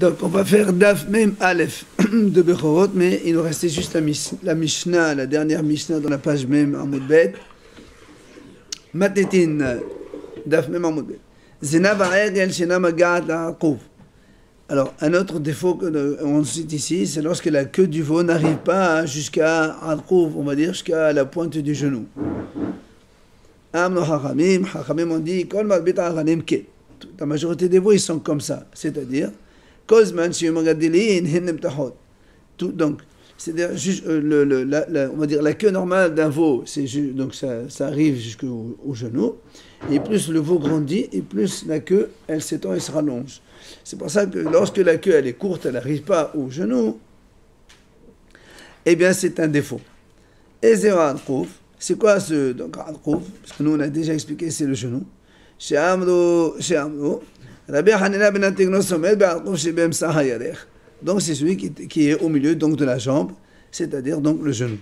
Donc, on va faire Daf Mem Aleph de Bechorot, mais il nous restait juste la Mishnah, la dernière Mishnah dans la page Mem Amoud Bet. Matetin, Daf Mem Amoud Bet. Zena Va'egel Shena Magat La'akouv. Alors, un autre défaut qu'on cite ici, c'est lorsque la queue du veau n'arrive pas jusqu'à Akouv, on va dire jusqu'à la pointe du genou. Amno Hachamim, Hachamim ont dit, Kol Malbit Hachamim Ke. La majorité des veaux, ils sont comme ça, c'est-à-dire, Kozman, Shiumagadilin, Hinnemtahot. Donc, c'est-à-dire, on va dire, la queue normale d'un veau, donc ça arrive jusqu'au genou, et plus le veau grandit, et plus la queue, elle s'étend et se rallonge. C'est pour ça que lorsque la queue, elle est courte, elle n'arrive pas au genou, eh bien, c'est un défaut. Et Zera Al-Khouf, c'est quoi ce donc Al-Khouf? Parce que nous, on a déjà expliqué, c'est le genou. Donc c'est celui qui est au milieu donc de la jambe, c'est-à-dire donc le genou.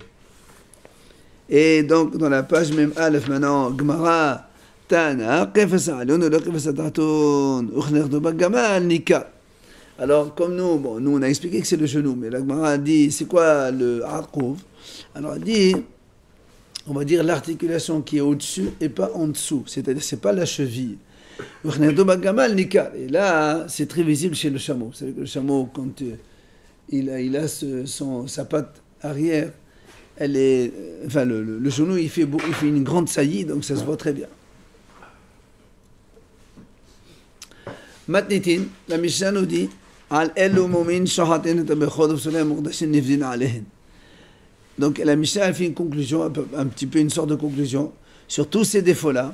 Et donc dans la page même Aleph maintenant, Gemara Tana Qefas Alon ou Qefas Taton Ukhnerdo Bagamal Nika. Alors comme nous on a expliqué que c'est le genou, mais la Gemara a dit c'est quoi le Aqouf? Alors elle dit on va dire l'articulation qui est au-dessus et pas en dessous, c'est-à-dire c'est pas la cheville. Et là, c'est très visible chez le chameau. Vous savez que le chameau, quand il a sa patte arrière, elle est, enfin le genou, il fait une grande saillie, donc ça se voit très bien. Matnitin, la Mishnah nous dit, donc la Mishnah a fait une conclusion, un petit peu une sorte de conclusion, sur tous ces défauts-là.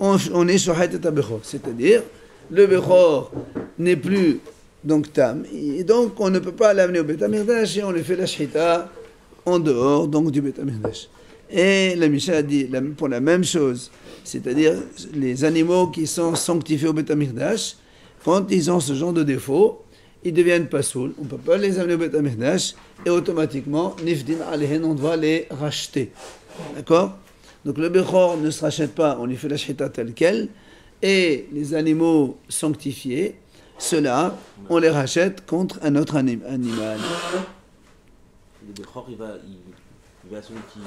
On est sur Hayat Bechor, c'est-à-dire le Bechor n'est plus donc tam, et donc on ne peut pas l'amener au Beit HaMikdash et on lui fait la Shchita en dehors donc du Beit HaMikdash. Et la Mishnah a dit pour la même chose, c'est-à-dire les animaux qui sont sanctifiés au Beit HaMikdash, quand ils ont ce genre de défaut, ils deviennent pasoul, on ne peut pas les amener au Beit HaMikdash et automatiquement, Nifdin Alehen, on doit les racheter. D'accord? Donc le Bechor ne se rachète pas, on lui fait la shchita telle quelle, et les animaux sanctifiés, ceux-là, on les rachète contre un autre animal. Le Bechor, il va à celui qui...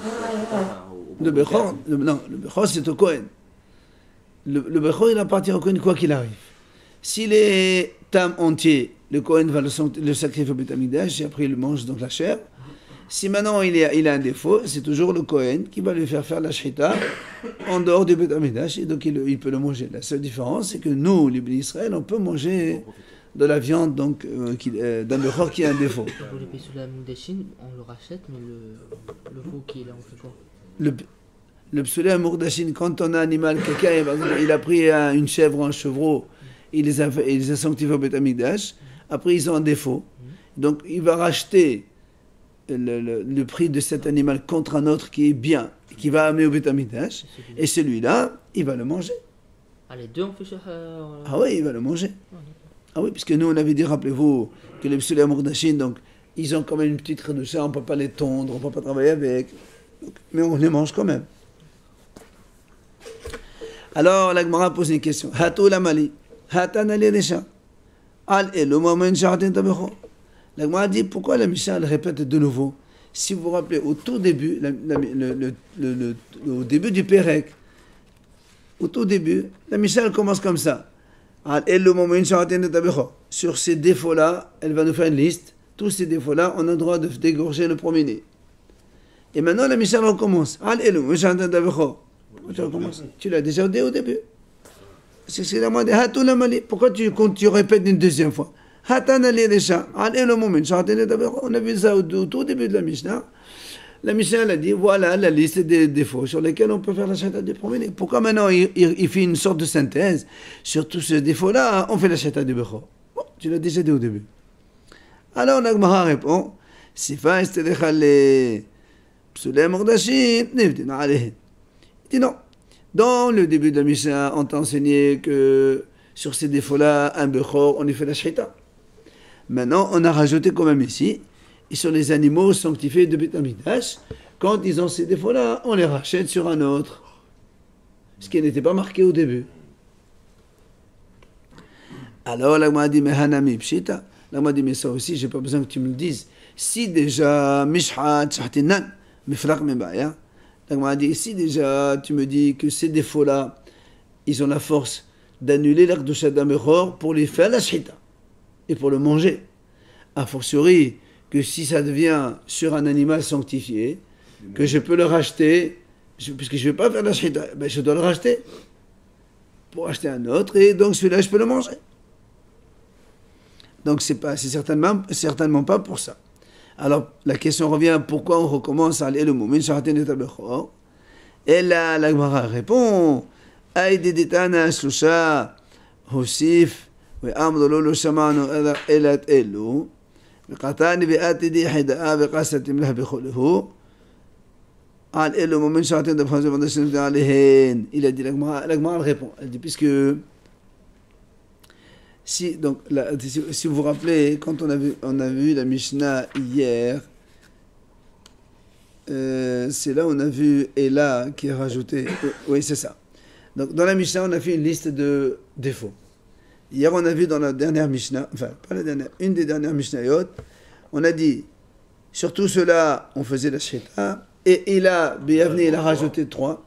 Le Bechor, non, le Bechor c'est au Kohen. Le Bechor, il appartient au Kohen quoi qu'il arrive. S'il est tam entier, le Kohen va le sacrifier au Beit HaMikdash et après il mange donc la chair. Si maintenant il a un défaut, c'est toujours le Kohen qui va lui faire la shchita en dehors du Beit HaMikdash et donc il peut le manger. La seule différence, c'est que nous, les Bnei Israël, on peut manger de la viande donc d'un Bechor qui a un défaut. Pour les Pesula Moudachine, on le rachète, mais le veau qui est là, on fait quoi? Le Psula Moudachine, quand on a un animal, quelqu'un il a pris une chèvre ou un chevreau, il les a sanctifiés au Beit HaMikdash, après ils ont un défaut, donc il va racheter le prix de cet animal contre un autre qui est bien, qui va amener au Beit HaMikdash, et celui-là, il va le manger. Ah, les deux, on fait ça. Ah oui, il va le manger. Ah oui, parce que nous, on avait dit, rappelez-vous, que les Psula Moudachine, donc, ils ont quand même une petite redoucheur, on ne peut pas les tondre, on ne peut pas travailler avec, donc, mais on les mange quand même. Alors, la Gemara pose une question. Hatou la mali, hatan ali resha, al elu mamen sha'atin tabechor. La Gemara dit pourquoi la Mishnah elle répète de nouveau. Si vous vous rappelez, au tout début, au début du Pérec, au tout début, la Mishnah elle commence comme ça. Sur ces défauts-là, elle va nous faire une liste. Tous ces défauts-là, on a le droit de dégorger le premier-né. Et maintenant, la Mishnah recommence. Pourquoi tu recommences? Tu l'as déjà dit au début. C'est la moitié. Pourquoi tu répètes une deuxième fois? On a vu ça au tout début de la Mishnah. La Mishnah elle a dit voilà la liste des défauts sur lesquels on peut faire la shchita du premier-né. Pourquoi maintenant il fait une sorte de synthèse sur tous ces défauts-là, on fait la shchita du Bechor? Bon, tu l'as déjà dit au début. Alors la Gemara répond Sifa istedechale psulei mordashim nifdin alehen. Il dit non. Dans le début de la Mishnah, on t'a enseigné que sur ces défauts-là, un Bechor, on y fait la shchita. Maintenant, on a rajouté quand même ici, et sur les animaux sanctifiés de Beit HaMikdash, quand ils ont ces défauts-là, on les rachète sur un autre. Ce qui n'était pas marqué au début. Alors, la Gemara dit, mais Hanami Pshita, Là, m'a dit, mais ça aussi, j'ai pas besoin que tu me le dises. Si déjà, mishhat, shahtinan, mifraq mibaya. Là, m'a dit, si déjà, tu me dis que ces défauts-là, ils ont la force d'annuler l'Akdusha d'Amechor pour lui faire la shita et pour le manger. A fortiori, que si ça devient sur un animal sanctifié, que je peux le racheter, puisque je ne vais pas faire la shita, ben je dois le racheter pour acheter un autre, et donc celui-là, je peux le manger. Donc c'est certainement pas pour ça. Alors la question revient, pourquoi on recommence à aller le mu'min sharatin et tabechor? Et là, la Gemara répond, Aïdi ditana shlusha hosif ve'amdo lo shamanu elat elu ve'qatani ve'atidi hida'a ve'qasatim lah becholuhu al elu mu'min sharatin tabechor ve'adashim alehen. Il a dit, la Gemara répond, elle dit, puisque si vous vous rappelez, quand on a vu la Mishnah hier, c'est là où on a vu Ela qui est rajouté. Oui, c'est ça. Donc dans la Mishnah, on a fait une liste de défauts. Hier, on a vu dans la dernière Mishnah, enfin, pas la dernière, une des dernières Mishnayot, on a dit, surtout ceux-là, on faisait la Sheta, et Ela, Beyavni, il a rajouté 3.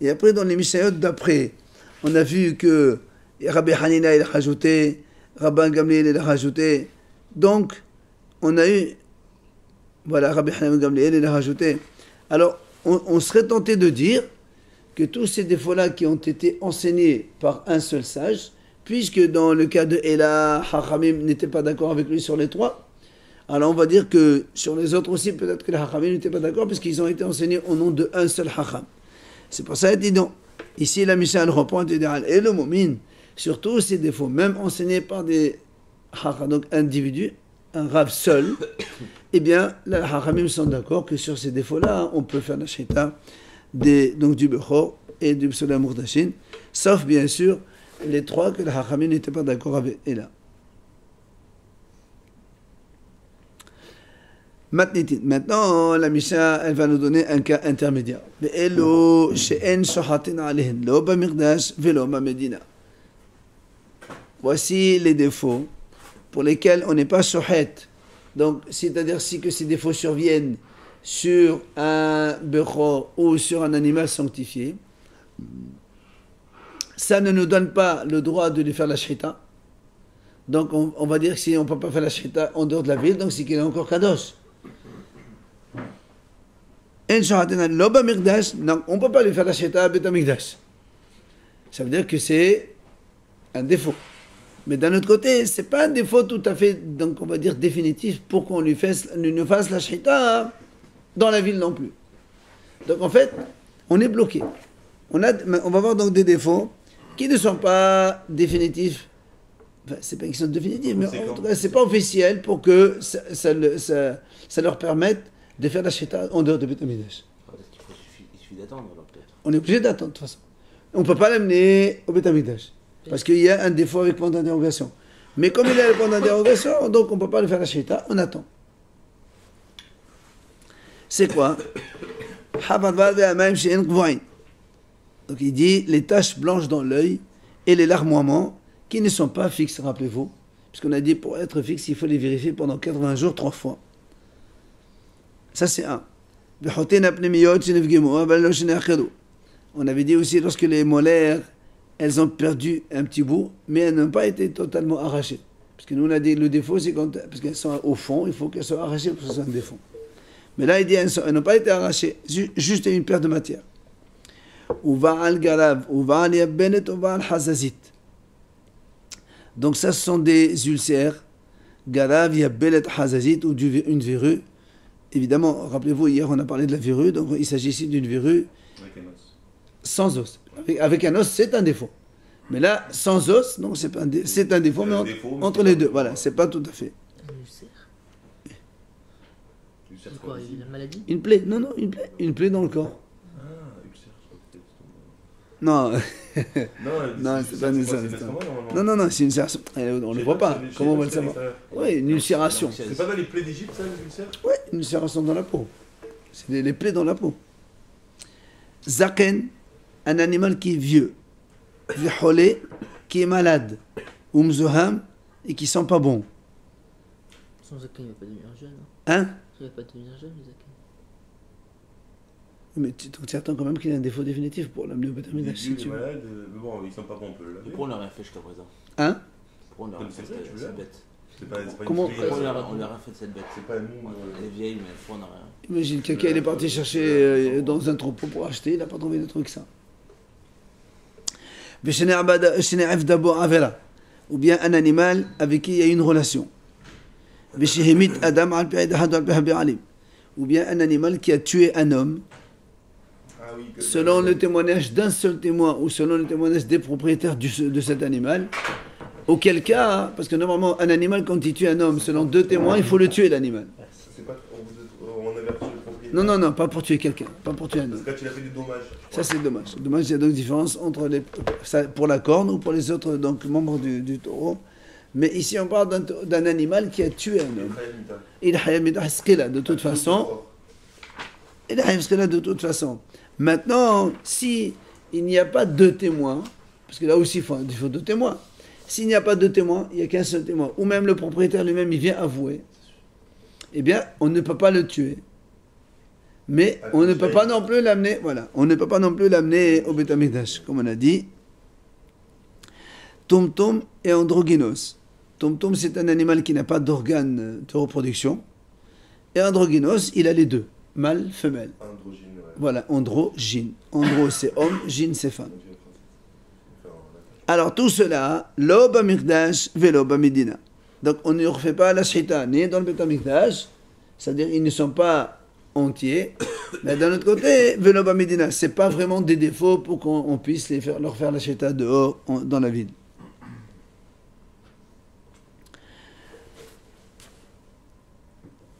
Et après, dans les Mishnayot d'après, on a vu que Rabbi Hanina, il a rajouté, Rabban Gamliel, il a rajouté. Donc, on a eu, voilà, Rabbi Hanina Gamliel, il a rajouté. Alors, on serait tenté de dire que tous ces défauts-là qui ont été enseignés par un seul sage, puisque dans le cas de Ela, Hachamim n'était pas d'accord avec lui sur les 3, alors on va dire que sur les autres aussi, peut-être que les Hachamim n'étaient pas d'accord, parce qu'ils ont été enseignés au nom d'un seul Hacham. C'est pour ça qu'il dit non. Ici, la Mishnah elle reprend et le mu'min, surtout ces défauts, même enseignés par des donc individus, un Rav seul, eh bien, les Hachamim sont d'accord que sur ces défauts-là, on peut faire la shita donc du Bechor et du Psola Murdashin, sauf bien sûr les 3 que les Hachamim n'étaient pas d'accord avec Ela. Maintenant, la Mishnah, elle va nous donner un cas intermédiaire. Voici les défauts pour lesquels on n'est pas shohet. Donc, c'est-à-dire si que ces défauts surviennent sur un bechor ou sur un animal sanctifié, ça ne nous donne pas le droit de lui faire la shrita. Donc, on va dire que si on ne peut pas faire la shrita en dehors de la ville, donc c'est qu'il est encore kadosh. Non, on ne peut pas lui faire la shrita à Beth Amikdash. Ça veut dire que c'est un défaut. Mais d'un autre côté, ce n'est pas un défaut tout à fait, donc on va dire définitif, pour qu'on lui fasse la shrita dans la ville non plus. Donc en fait, on est bloqué. On va voir donc des défauts qui ne sont pas définitifs. Enfin, c'est pas qu'ils sont définitifs, mais en tout cas, c'est pas officiel pour que ça leur permette de faire la shrita en dehors de Beth Amikdash. Il suffit d'attendre alors peut-être. On est obligé d'attendre de toute façon. On ne peut pas l'amener au Beth Amikdash. Parce qu'il y a un défaut avec point d'interrogation. Mais comme il y a le point d'interrogation, donc on ne peut pas le faire la shrita, on attend. C'est quoi? Donc il dit les taches blanches dans l'œil et les larmoiements qui ne sont pas fixes, rappelez-vous. Puisqu'on a dit pour être fixe, il faut les vérifier pendant 80 jours 3 fois. Ça c'est un. On avait dit aussi lorsque les molaires, elles ont perdu un petit bout, mais elles n'ont pas été totalement arrachées. Parce que nous on a dit le défaut, c'est parce qu'elles sont au fond, il faut qu'elles soient arrachées pour que ce soit un défaut. Mais là il dit elles n'ont pas été arrachées, juste une perte de matière. Donc ça ce sont des ulcères, garav, yabelet, hazazit, ou une verrue. Évidemment, rappelez-vous, hier on a parlé de la verrue, donc il s'agit ici d'une verrue sans os. Avec un os, c'est un défaut. Mais là, sans os, donc c'est un défaut, mais entre les deux. Voilà, c'est pas tout à fait. Un ulcère. C'est quoi, une maladie? Une plaie, non, une plaie dans le corps. Ah, ulcère, je crois que c'était. Non, Non, c'est pas une ulcère. Non, c'est une ulcération. On ne le voit pas. Comment on va le savoir? Oui, une ulcération. C'est pas dans les plaies d'Égypte, ça, les ulcères? Oui, une ulcération dans la peau. C'est les plaies dans la peau. Zaken, un animal qui est vieux. Viholé, qui est malade. Umzuham, et qui sent pas bon. Son zaken, il va pas devenir jeune. Hein? Il va pas devenir jeune, le zaken. Mais tu attends quand même qu'il ait un défaut définitif pour l'amener au Beth Il est Amikdash, si vieux, il est tu veux. malade, mais bon, ils sont pas bons, on peut le laver. Pourquoi on l'a rien fait jusqu'à présent? Hein? Pourquoi on l'a rien fait C'est vrai, tu veux cette la- bête? C'est pas Comment- une Pourquoi prière, on l'a rien fait de cette bête? c'est pas nous. Elle est vieille, mais pourquoi on n'a rien? Imagine, quelqu'un il est parti chercher dans un troupeau pour acheter, il n'a pas trouvé de truc ça. B'shena'af d'abord avera, ou bien un animal avec qui il y a une relation. B'shehemit adam al pi'id ahad al pi'habi alim, ou bien un animal qui a tué un homme, Ah oui, que- selon le témoignage d'un seul témoin ou selon le témoignage des propriétaires de cet animal. Auquel cas, parce que normalement un animal quand il tue un homme, selon deux témoins, il faut le tuer l'animal. C'est pas, on avertit le propriétaire. Non, non, non, pas pour tuer quelqu'un, pas pour tuer un Parce homme. que quand il a fait des dommages. je Ça crois. c'est dommage. Dommage, il y a donc différence entre pour la corne ou pour les autres donc, membres du taureau. Mais ici on parle d'un animal qui a tué un homme. Il a de toute façon. Il a de toute façon. Maintenant, si il n'y a pas deux témoins, parce que là aussi il faut deux témoins. S'il n'y a pas deux témoins, il n'y a qu'un seul témoin, ou même le propriétaire lui-même il vient avouer, eh bien on ne peut pas le tuer. Mais on ne peut pas non plus l'amener, voilà, on ne peut pas non plus l'amener au Beth Amikdash, comme on a dit. Tom-tom et androgynos. Tom-tom, c'est un animal qui n'a pas d'organe de reproduction. Et androgynos, il a les deux, mâle, femelle. Androgyne, ouais. Voilà, androgyne. Andro, c'est homme, gyne, c'est femme. Alors tout cela, lo b'amikdash velo b'medina. Donc on ne refait pas la shita ni dans le Beth Amikdash, c'est-à-dire ils ne sont pas entiers, mais d'un autre côté, velo b'medina, c'est pas vraiment des défauts pour qu'on puisse leur faire la shita dehors, dans la ville.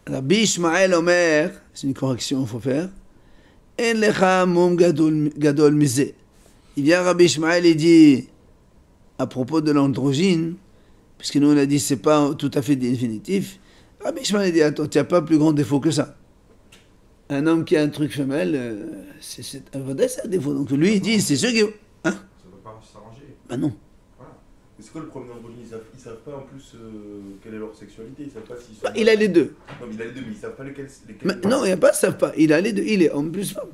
Rabbi Ishmael Omer, c'est une correction qu'il faut faire, En lecha mum gadol misé. Il vient Rabbi Ishmael et dit, à propos de l'androgyne, puisque nous on a dit c'est pas tout à fait définitif, Rabbi Ishmael dit, attends, tu n'as pas plus grand défaut que ça. Un homme qui a un truc femelle, c'est un défaut. Donc lui il dit, c'est sûr que... Hein? Ça va pas s'arranger. Ben non. Voilà. Mais c'est quoi le problème d'androgyne? Ils savent pas en plus quelle est leur sexualité. Ils savent pas s'ils sont. Bah, il a les deux. Non, mais il a les deux, mais ils savent pas lesquels. Mais non, il n'y a pas, ils savent pas. Il a les deux. Il est homme plus femme.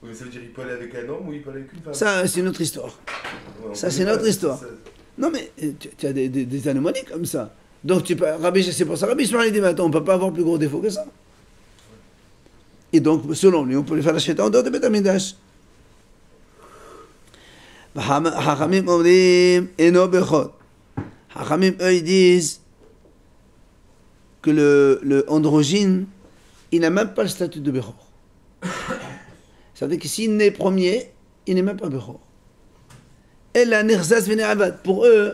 Oui, mais ça veut dire qu'il peut aller avec un homme ou il peut aller avec une femme. Ça, c'est une autre histoire. Ouais, on ça, connaît c'est pas, notre histoire. Non, mais tu as des anomalies comme ça. Donc, tu peux, c'est pour ça, Rabbi Ishmael dit, mais attends, on ne peut pas avoir plus gros défaut que ça. Et donc, selon lui, on peut lui faire la chéta en dehors de Beth Amikdash. Hachamim omrim eno bechor. Hachamim, eux, ils disent que le androgyne, il n'a même pas le statut de bechor. Ça veut dire que s'il naît premier, il n'est même pas bechor. Et la nirzas vene'avad, pour eux,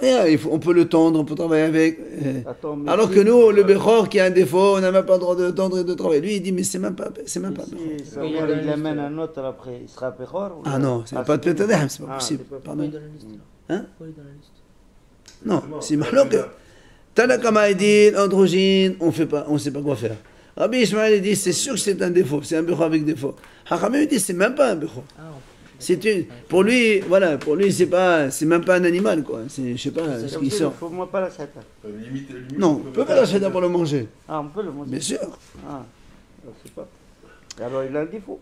rien, on peut le tendre, on peut travailler avec. Attends, mais Alors si- que nous, le bechor qui a un défaut, on n'a même pas le droit de tendre et de travailler. Lui, il dit, mais c'est même pas si bechor. Samuel, il amène un autre après, il sera Péchor Ah non, c'est pas de Petadem, c'est pas Ah, possible. c'est pas Pardon. Pourquoi il est dans la liste là Hein? Pourquoi il est dans la liste Non, c'est Mahlok. Tanakama il dit, l'androgyne, on sait pas quoi faire. Rabbi Ishmael il dit, c'est sûr que c'est un défaut, c'est un bechor avec défaut. Hachamim il dit, c'est même pas un bechor. Ah, Pour lui, voilà, pour lui, c'est même pas un animal, quoi. C'est, je sais pas, ce qui Il sort. faut moi pas la chata. Limite, Non, on peut pas l'acheter pour le manger, Ah, on peut le manger. bien sûr. Ah, je sais pas. Alors il a un défaut.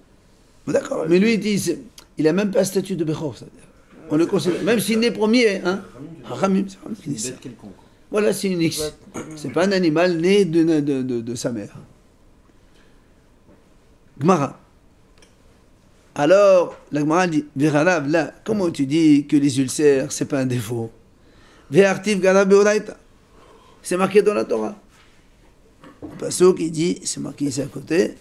D'accord, mais lui il dit, il a même pas un statut de bechor, c'est-à-dire. On le considère, même s'il est premier, hein. Hachamim, c'est Hachamim qui Une dit ça. bête quelconque. Voilà, c'est une X. C'est pas un animal né de sa mère. Gemara. Alors, la Gemara dit, Viralav, là, comment tu dis que les ulcères, c'est pas un défaut? Ve'artiv garav beoraita. C'est marqué dans la Torah. Le pasuk qui dit, c'est marqué ici à côté.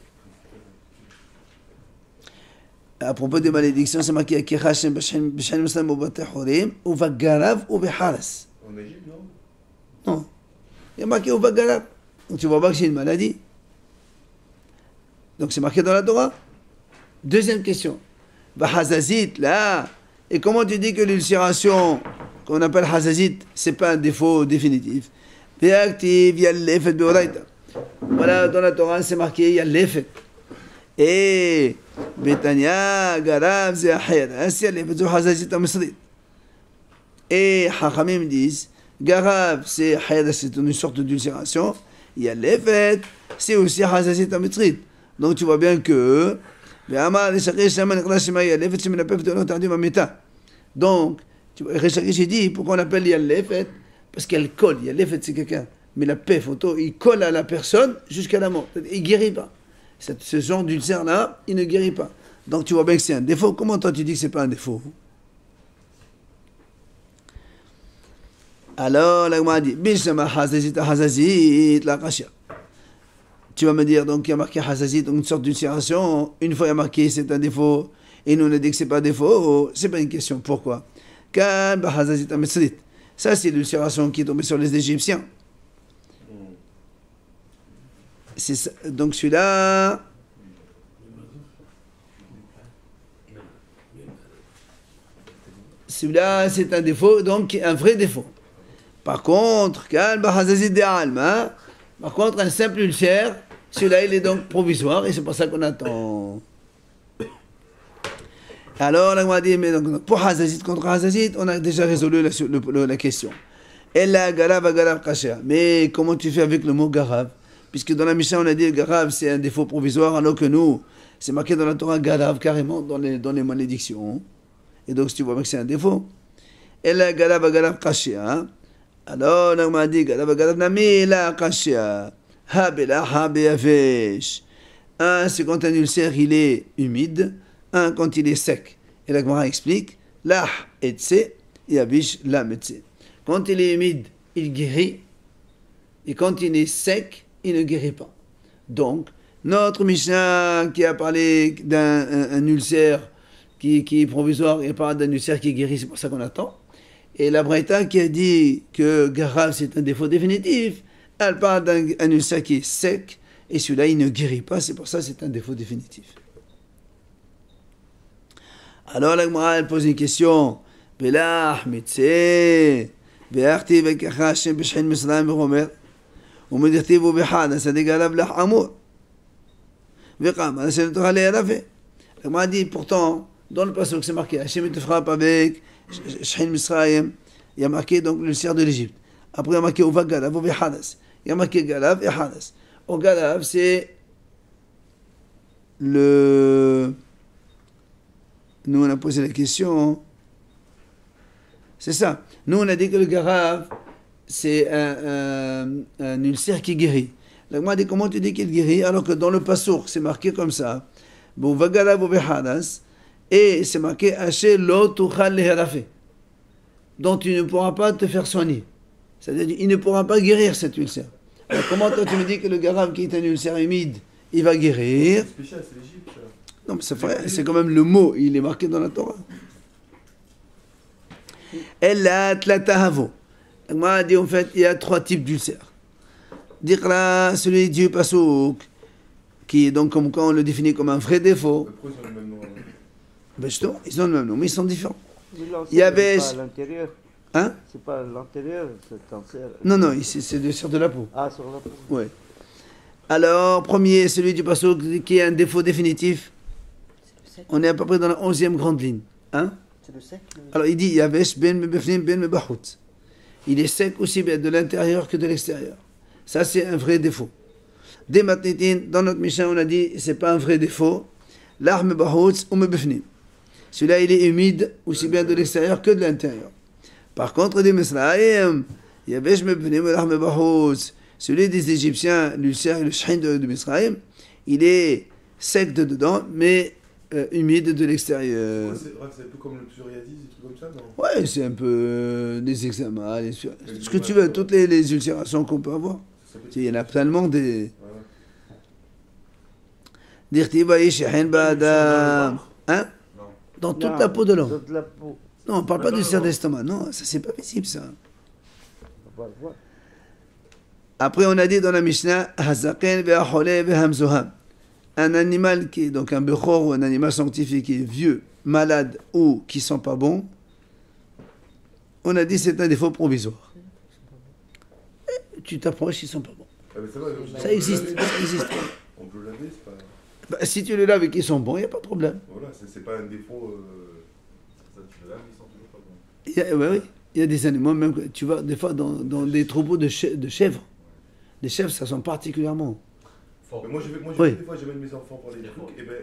À propos des malédictions, c'est marqué Akecha Hashem b'shanim muslim u'batei chorim u'vagarav u'beharas. En Égypte, non? Non. Il y a marqué Uvagarab. Donc tu vois pas que c'est une maladie. Donc c'est marqué dans la Torah. Deuxième question. Hazazit, là. Et comment tu dis que l'ulcération, qu'on appelle Hazazit, c'est pas un défaut définitif? Béactive, il y a l'effet de Oraita. Voilà, dans la Torah, c'est marqué, il y a l'effet. Et Betania, Garab, Zéahir. Ainsi, il y a l'effet de Hazazit à Misrit. Et Hachamim disent, Garav, c'est une sorte d'ulcération. Il y a l'effet, c'est aussi hazazit amitrit. Donc tu vois bien que donc, j'ai dit, pourquoi on appelle il y a l'effet? Parce qu'elle colle. Il y a l'effet, c'est quelqu'un. Mais la paix photo, il colle à la personne jusqu'à la mort. Il ne guérit pas. Ce genre d'ulcère-là, il ne guérit pas. Donc tu vois bien que c'est un défaut. Comment toi tu dis que ce n'est pas un défaut? Alors, la Gemara dit, tu vas me dire, donc il y a marqué hazazit, donc une sorte d'ulcération. Une fois il y a marqué c'est un défaut, et nous on a dit que c'est pas un défaut. C'est pas une question. Pourquoi? Ça c'est l'ulcération qui est tombée sur les Égyptiens. C'est ça. Donc celui-là. Celui-là, c'est un défaut, donc un vrai défaut. Par contre, par contre, un simple ulcère, celui-là, il est donc provisoire, et c'est pour ça qu'on attend. Alors, là, on va dire, mais donc, pour Hazazit contre Hazazit, on a déjà résolu la question. Et là, Garav, Garav, Kasha. Mais comment tu fais avec le mot Garav? Puisque dans la Mishnah, on a dit Garav, c'est un défaut provisoire, alors que nous, c'est marqué dans la Torah Garav, carrément, dans les malédictions. Et donc, si tu vois bien que c'est un défaut. Et là, Garav, Garav, Kasha. Alors, on m'a dit Garav, Garav, Nami, la Kasha. Habela, Habeavesh. Un, c'est quand un ulcère, il est humide. Un, quand il est sec. Et la Gemara explique, lah et tse, yabish la metse. Quand il est humide, il guérit. Et quand il est sec, il ne guérit pas. Donc, notre Mishnah qui a parlé d'un ulcère qui est provisoire, et parle d'un ulcère qui est guéri, c'est pour ça qu'on attend. Et la Braïta qui a dit que Garav c'est un défaut définitif, elle parle d'un ulcère qui est sec, et celui-là il ne guérit pas, c'est pour ça que c'est un défaut définitif. Alors la Gemara elle pose une question. Belah mitse, be'achti vekacha Hashem b'shchin Misraim v'chomer, u'medirtivu b'chad asadi Garav lach amur, v'cham asadi Torah le'erafe. La Gemara dit pourtant dans le passage c'est marqué Hashem te frappe avec Shchin Misraim, il y a marqué donc l'ulcère de l'Égypte. Après il y a marqué Uva Garav ou Hadas. Il y a marqué Garav et Hadas. Au Garav c'est le. Nous on a posé la question. C'est ça. Nous on a dit que le Garav c'est un ulcère qui guérit. La Gemara dit comment tu dis qu'il guérit alors que dans le Passour c'est marqué comme ça. Bon, Uva Garav ou Hadas. Et c'est marqué Haché lo tuchal leherafe. Donc tu ne pourras pas te faire soigner. C'est-à-dire il ne pourra pas guérir cet ulcère. Alors comment toi tu me dis que le Garav qui est un ulcère humide, il va guérir? C'est spécial, c'est l'Égypte. Non mais c'est vrai, c'est quand même le mot, il est marqué dans la Torah. Ella tlatahavo. Moi a dit en fait il y a 3 types d'ulcères. Dikra, celui du Passouk, qui est donc comme quand on le définit comme un vrai défaut. Pourquoi ils ont le même nom? Ben justement, ils ont le même nom, mais ils sont différents. Il y avait. C'est pas à l'intérieur. Hein? C'est pas à l'intérieur, cet ulcère. Non, non, c'est sur de la peau. Ah, sur la peau. Oui. Alors, premier, celui du Passouk qui est un défaut définitif. On est à peu près dans la 11e grande ligne. Hein? C'est le sec. Alors, il dit Yavesh ben mebefnim ben mebahut. Il est sec aussi bien de l'intérieur que de l'extérieur. Ça, c'est un vrai défaut. Des matnitin, dans notre Mishnah, on a dit c'est pas un vrai défaut. L'arme bahut ou mebefnim. Celui-là, il est humide aussi bien de l'extérieur que de l'intérieur. Par contre, des Misraïm, Yavesh mebefnim l'arme bahut. Celui des Égyptiens, l'ulcère et le shhin de Misraïm, il est sec de dedans, mais humide de l'extérieur. C'est un peu comme le psoriasis, des trucs comme ça, non? Ouais, c'est un peu des examens, ce que tu veux, toutes les ulcérations qu'on peut avoir. Il y en a tellement des. Dirtibaï shhin ba'adam. Hein? Dans toute la peau de l'homme. Toute la peau. Non, on ne parle pas d'ulcère d'estomac. Non, ça, c'est pas visible, ça. On va le voir. Après, on a dit dans la Mishnah, Hazaken ve'achole ve'hamzoham. Un animal qui est donc un bechor ou un animal sanctifié qui est vieux, malade ou qui sent pas bon, on a dit c'est un défaut provisoire. Et tu t'approches, ils sont pas bons. Ah, mais va, Ça existe, ça existe. On peut le laver, c'est pas. Bah, si tu le laves et qu'ils sont bons, il n'y a pas de problème. Voilà, c'est pas un défaut. Ça, tu le laves, ils sont toujours pas bons. Oui, oui. Il y a des animaux, même que tu vas des fois dans des troupeaux de chèvres. Les chèvres, ça sent particulièrement. Mais moi, Oui. des fois, j'amène mes enfants pour les trucs, et ben,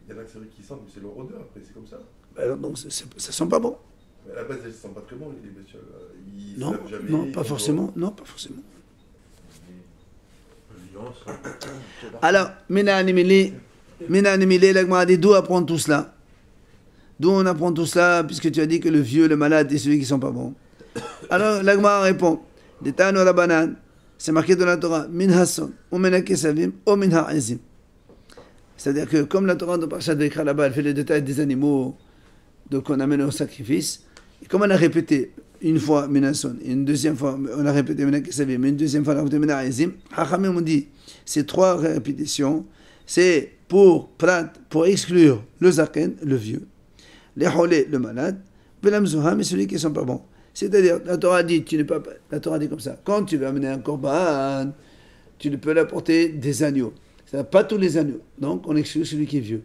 il y en a qui sentent, mais c'est leur odeur après, c'est comme ça. Alors, donc, ça sent pas bon. Mais à la base, elles ne sentent pas très bon, les bestioles. Ils se Non, lavent jamais, non, ils pas vont forcément. Non, pas forcément. Lion, ça. Alors, Mina Animili, l'Agma dit d'où apprendre tout cela? D'où on apprend tout cela, puisque tu as dit que le vieux, le malade et celui qui ne sont pas bons. Alors, l'Agma répond, Détan ou Rabanan, c'est marqué dans la Torah, Min Hasson, ou Min Kesavim, ou Min Ha'ezim. C'est-à-dire que comme la Torah de Parashat Vayikra là-bas, elle fait les détails des animaux qu'on amène au sacrifice, et comme on a répété une fois Min Hasson, et une deuxième fois on a répété Min Kesavim, une deuxième fois on a répété Min Ha'ezim, Hachamim ont dit, ces 3 répétitions, c'est pour exclure le zaken, le vieux, les holé, le malade, Belamzuham et celui qui ne sont pas bons. C'est-à-dire, la Torah dit, la Torah dit comme ça, quand tu veux amener un korban, tu ne peux l'apporter des agneaux. C'est-à-dire, pas tous les agneaux. Donc, on exclut celui qui est vieux.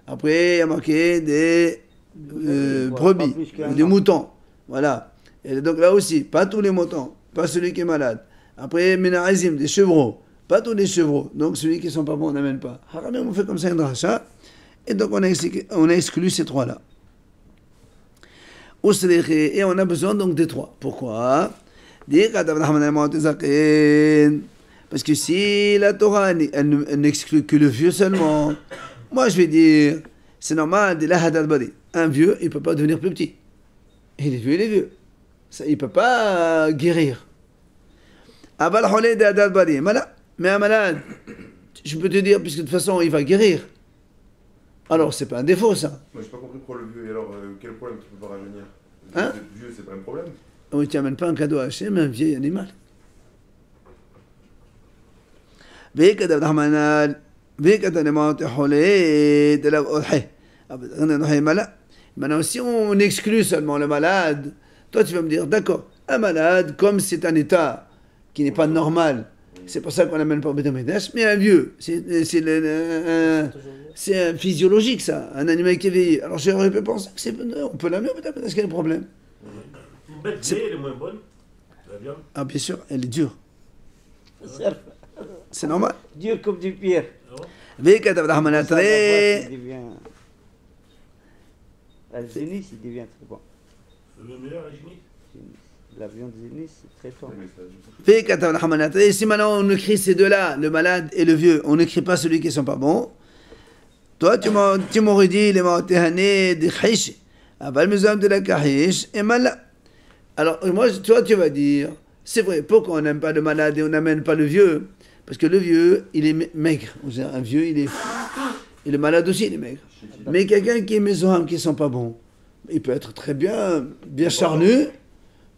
Après, il y a marqué des brebis, des moutons. Voilà. Et donc, là aussi, pas tous les moutons, pas celui qui est malade. Après, Menarizim, des chevreaux, pas tous les chevreaux. Donc, celui qui ne sont pas bons, on n'amène pas. Haramim, on fait comme ça un dracha. Et donc, on a exclu ces 3-là. Et on a besoin donc des 3. Pourquoi? Parce que si la Torah elle n'exclut que le vieux seulement, moi je vais dire, c'est normal, un vieux, il ne peut pas devenir plus petit. Il est vieux. Ça, il ne peut pas guérir. Mais un malade, je peux te dire, puisque de toute façon il va guérir. Alors, c'est pas un défaut, ça. Moi, j'ai pas compris pour le vieux. Et alors, quel problème tu peux pas revenir? Hein? Le vieux, c'est pas un problème? Oui, tu n'amènes pas un cadeau à Hachem, mais un vieil animal. Maintenant, si on exclut seulement le malade, toi, tu vas me dire, d'accord, un malade, comme c'est un état qui n'est pas normal, c'est pour ça qu'on n'amène pas au Beth Amikdash, mais un vieux, c'est un physiologique, ça, un animal qui est vieilli. Alors j'aurais pu penser que on peut l'amener au Beth Amikdash, quel est le problème? Une bête vieille, elle est moins bonne, la viande. Ah, bien sûr, elle est dure. Cerf. C'est normal. Dur comme du pierre. Ah ouais. וכתב נחמן Ça, la התרי, boîte, il devient... La zénith, il devient très bon. Le meilleur, la génie. La viande zénith, c'est très fort. וכתב נחמן התרי, si maintenant on écrit ces deux-là, le malade et le vieux, on n'écrit pas celui qui ne sont pas bons, toi tu m'aurais dit, les maotehane de chish, aval mezam de la kahish, et mal. Alors moi, toi tu vas dire, c'est vrai, pourquoi on n'aime pas le malade et on n'amène pas le vieux? Parce que le vieux, il est maigre. Un vieux, il est... Et le malade aussi, il est maigre. Mais quelqu'un qui est mésoham, qui ne sont pas bons, il peut être très bien charnu,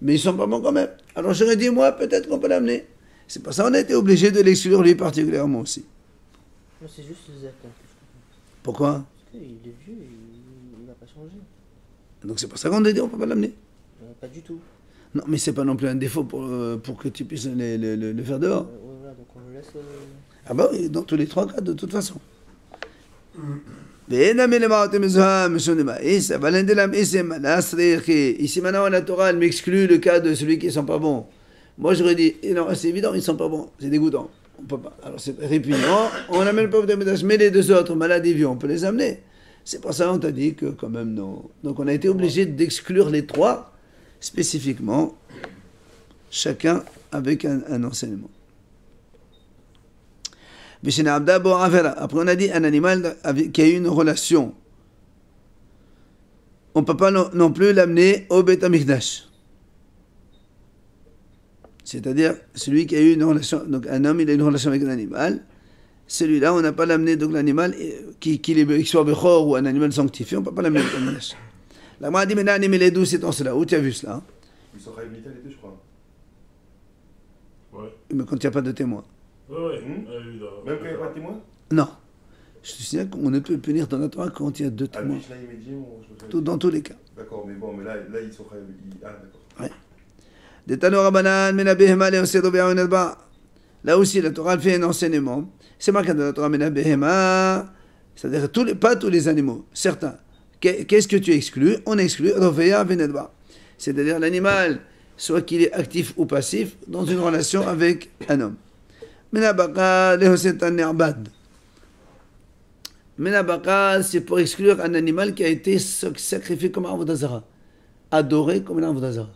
mais ils ne sont pas bons quand même. Alors j'aurais dit, moi, peut-être qu'on peut l'amener. C'est pour ça qu'on a été obligé de l'exclure lui particulièrement aussi. Non, c'est juste le zakat. Pourquoi? Parce qu'il est vieux, il va pas changer. Donc c'est pour ça qu'on a dit, on ne peut pas l'amener. Pas du tout. Non, mais c'est pas non plus un défaut pour que tu puisses le faire dehors. Voilà, donc on le laisse. Ah bah oui, dans tous les 3 cas, de toute façon. Ici maintenant la Torah elle m'exclut le cas de celui qui ne sont pas bons. Moi j'aurais dit, non, c'est évident, ils ne sont pas bons, c'est dégoûtant. On peut pas. Alors c'est répugnant, on n'amène pas mais les 2 autres, malades et vieux, on peut les amener. C'est pour ça qu'on t'a dit que quand même non. Donc on a été obligé d'exclure les 3 spécifiquement, chacun avec un enseignement. Après on a dit un animal qui a eu une relation. On ne peut pas non plus l'amener au Beth Amikdash. C'est-à-dire celui qui a eu une relation, donc un homme il a une relation avec un animal, celui-là on n'a pas l'amené, donc l'animal qu'il soit Bechor ou un animal sanctifié, on ne peut pas l'amener au Beth Amikdash. La m'a dit, mais animé les 12, c'est dans cela. Où tu as vu cela? Ils sont réhabilités les 2, je crois. Ouais. Mais quand il n'y a pas de témoin. Ouais. Même quand il n'y a pas de témoin? Non. Je te signale qu'on ne peut punir dans la Torah quand il y a 2 témoins. Dans tous les cas. D'accord, mais bon, mais là ils sont réhabilités. Ah, d'accord. Ouais. Des Tano Rabbanan, Menabehema, Leosedo, Be'aonadba. Là aussi, la Torah fait un enseignement. C'est marqué dans la Torah, Menabehema, c'est-à-dire pas tous les animaux, certains. Qu'est-ce que tu exclus? On exclut Rovea Venedba. C'est-à-dire l'animal, soit qu'il est actif ou passif, dans une relation avec un homme. Menabaka lehosetan ni'bad. Menabaka, c'est pour exclure un animal qui a été sacrifié comme un avodazara, adoré comme un avodazara.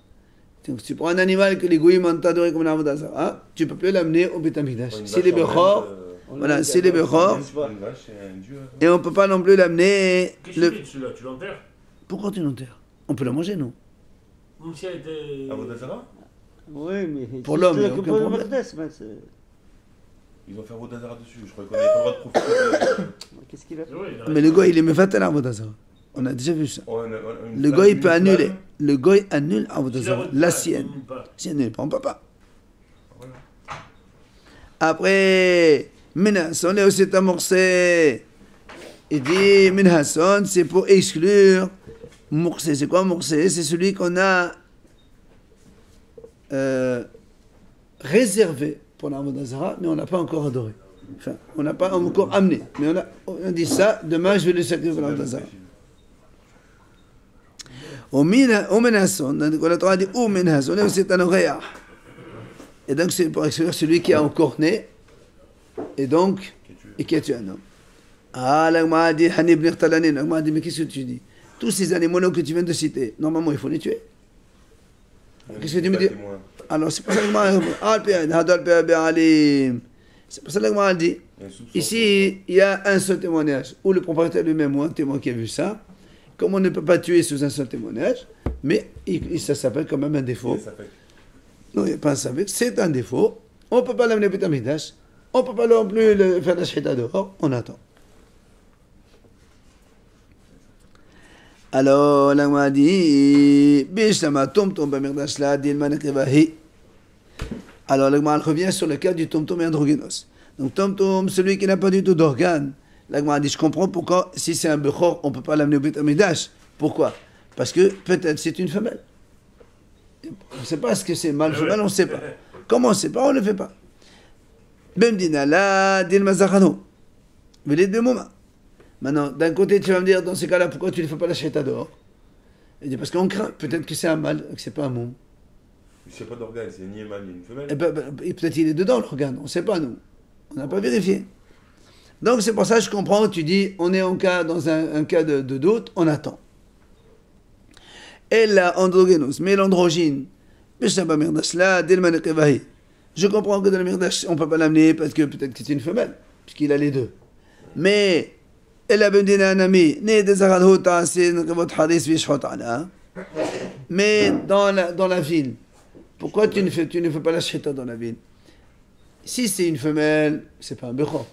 Donc, si pour un animal que les goïms ont adoré comme un avodazara, tu ne peux plus l'amener au Beth Amikdash. C'est les bechor, voilà, c'est les bechor, et on ne peut pas non plus l'amener. Qu'est-ce que tu fais celui-là? Tu l'enterres? Pourquoi tu l'enterres? On peut la manger, non? Même si elle était. Avodazara? Oui, mais. Pour l'homme, il y a c'est aucun pour le problème. Merdes, mais c'est- Ils vont faire Avodazara dessus. Je croyais qu'on n'avait pas le droit de profiter. Qu'est-ce qu'il a fait? Oui, Mais le goy, il est mefatel avodazara. On a déjà vu ça. Une Le flamme, goy une peut flamme. annuler. Le goy annule Si avodazara, la la retraite, sienne. elle pas. Si elle ne prend pas. Voilà. Après, Minhason est aussi amorcé. Il dit Minhason, c'est pour exclure. Moursé, c'est quoi Moursé? C'est celui qu'on a réservé pour l'Avodazara, mais on n'a pas encore adoré. Enfin, on n'a pas encore amené. Mais on dit ça, demain je vais le sacrifier pour l'Avodazara. Au Minhason, quand la Torah dit Ou Minhason, c'est un oreillard. Et donc c'est pour exclure celui qui a encore né, et donc, et qui a tué un homme. Ah, l'Agma a dit, Hanib Nirtalanin, l'Agma a dit, mais qu'est-ce que tu dis? Tous ces animaux que tu viens de citer, normalement il faut les tuer. Qu'est-ce que tu me dis? Alors c'est pour ça que l'Agma c'est pour ça que l'Agma a dit, ici il y a un seul témoignage, ou le propriétaire lui-même, ou un témoin qui a vu ça, comme on ne peut pas tuer sous un seul témoignage, mais ça s'appelle quand même un défaut. Non, il n'y a pas un savek, c'est un défaut. On ne peut pas l'amener au Beth Amikdash. On ne peut pas non plus faire la shhita dehors. On attend. Alors, là, on a dit Bishtama Tomtom Bamirdash la Dilman Ekrevahi. Alors, là, on revient sur le cas du Tomtom et androgynos. Donc, Tomtom, celui qui n'a pas du tout d'organe. Là, on a dit je comprends pourquoi, si c'est un Bechor, on ne peut pas l'amener au Beth Amikdash. Pourquoi? Parce que peut-être c'est une femelle. On ne sait pas ce que c'est mâle, femelle, on ne sait pas. Comment on ne sait pas, on ne le fait pas. Bemdina la dil mazachano. Mais les deux moments. Maintenant, d'un côté, tu vas me dire, dans ces cas-là, pourquoi tu ne fais pas la shhita dehors? Il dit, parce qu'on craint, peut-être que c'est un mâle, que c'est pas un môme. Il n'y a pas d'organe, c'est ni un mâle ni une femelle. Et peut-être il est dedans, l'organe, on ne sait pas, nous. On n'a pas vérifié. Donc c'est pour ça que je comprends, tu dis, on est dans un cas de doute, on attend. Et la androgénos, mais l'androgyne, je comprends que dans le mirdash, on ne peut pas l'amener parce que peut-être que c'est une femelle, puisqu'il a les deux. Mais, elle a besoin d'un ami, mais dans la ville, pourquoi tu ne fais pas la shhita dans la ville? Si c'est une femelle, c'est pas un bechor.